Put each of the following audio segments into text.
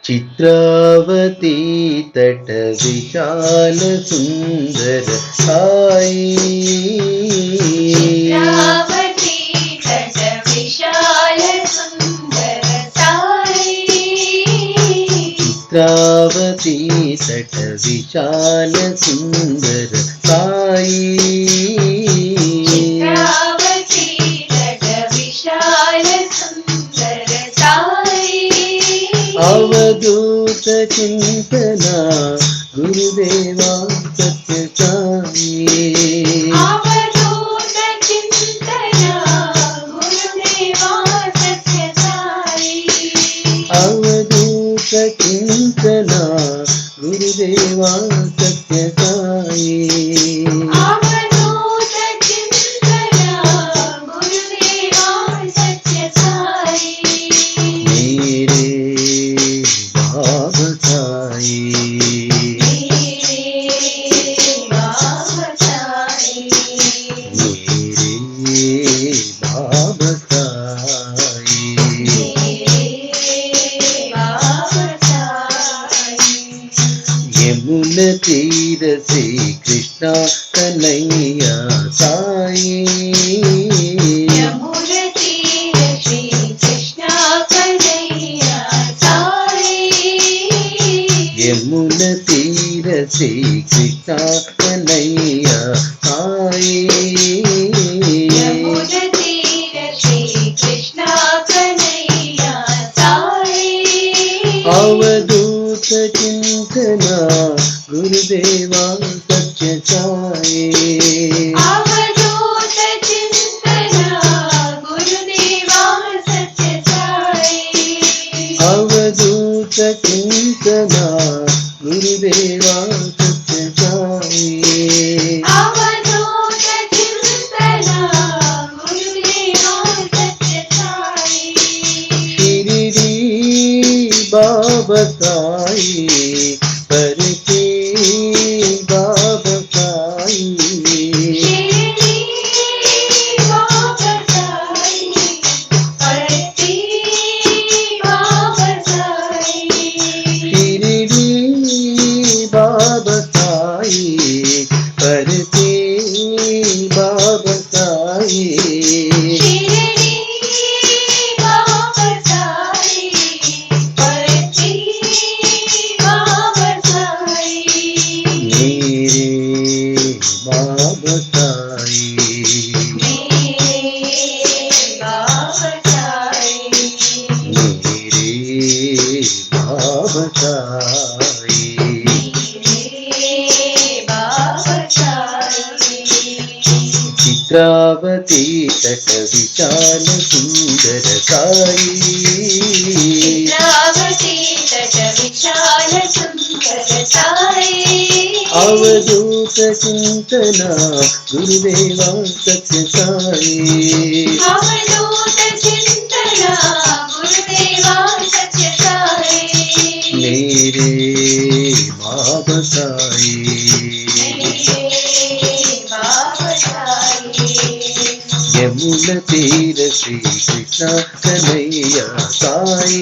चित्रावती तट विशाल सुंदर साई, चित्रावती तट विशाल सुंदर साई, चित्रावती तट विशाल सुंदर साई, चित्रावती तट विशाल सुंदर साई, अवधूत चिंतना गुरुदेवा सत्य साई, अवधूत चिंतना गुरुदेवा सत्य साई, अवधूत चिंतना गुरुदेवा सत्य साई, अवधूत चिंतना गुरुदेवा सत्य साई, मेरे बाबा साई, मेरे बाबा साई, मेरे बाबा साई, मेरे बाबा साई, यमुन तीर से कृष्णा कन्हैया साई, यमुना तीर श्री कृष्ण कन्हैया साई, यमुन तीर से कृष्णा कन्हैया साई, यमुना तीर श्री कृष्ण कन्हैया साई, अवधूत चिंतना गुरुदेवा सत्य साई, अवधूत चिंतना गुरुदेवा सत्य साई, अवधूत चिंतना गुरुदेवा सत्य साई, अवधूत चिंतना गुरुदेवा सत्य साई, शिरडी बाबा साई, परके बाबा साई, शिरडी बाबा साई, परती बाबा साई, शिरडी बाबा साई, परके बाबा साई, शिरडी बाबा साई, परती बाबा साई, मेरे बाबा साई, मेरे बाबा साई, मेरे बाबा साई, मेरे बाबा साई, चित्रावती तट विशाल सुंदर साई, चित्रावती तट विशाल सुंदर साई, अवधूत चिंतना गुरुदेवा सत्य साई, अवधूत चिंतना गुरुदेवा सत्य साई, मेरे बाबा साई, मेरे बाबा साई, यमुन तीर श्री कृष्ण कन्हैया साई,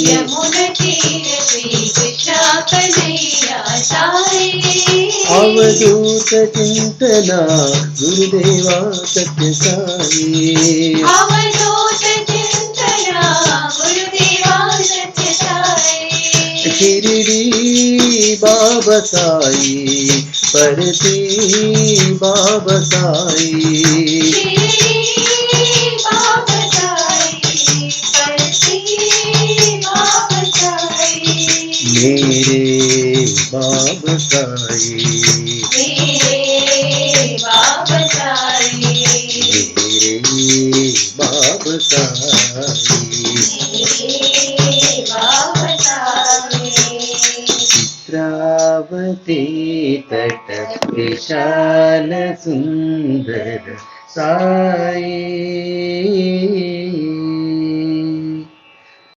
यमुना तीर श्री कृष्ण कन्हैया साई, अवधूत चिंतना गुरुदेवा सत्य साई, अवधूत चिंतना गुरुदेवा सत्य साई, शिरडी बाबा साई, परती बाबा साई, शिरडी बाबा साई, परती बाबा साई, मेरे बाबा साई, मेरे बाबा साई, मेरे बाबा साई, मेरे बाबा साई, चित्रावती तट विशाल सुंदर साई।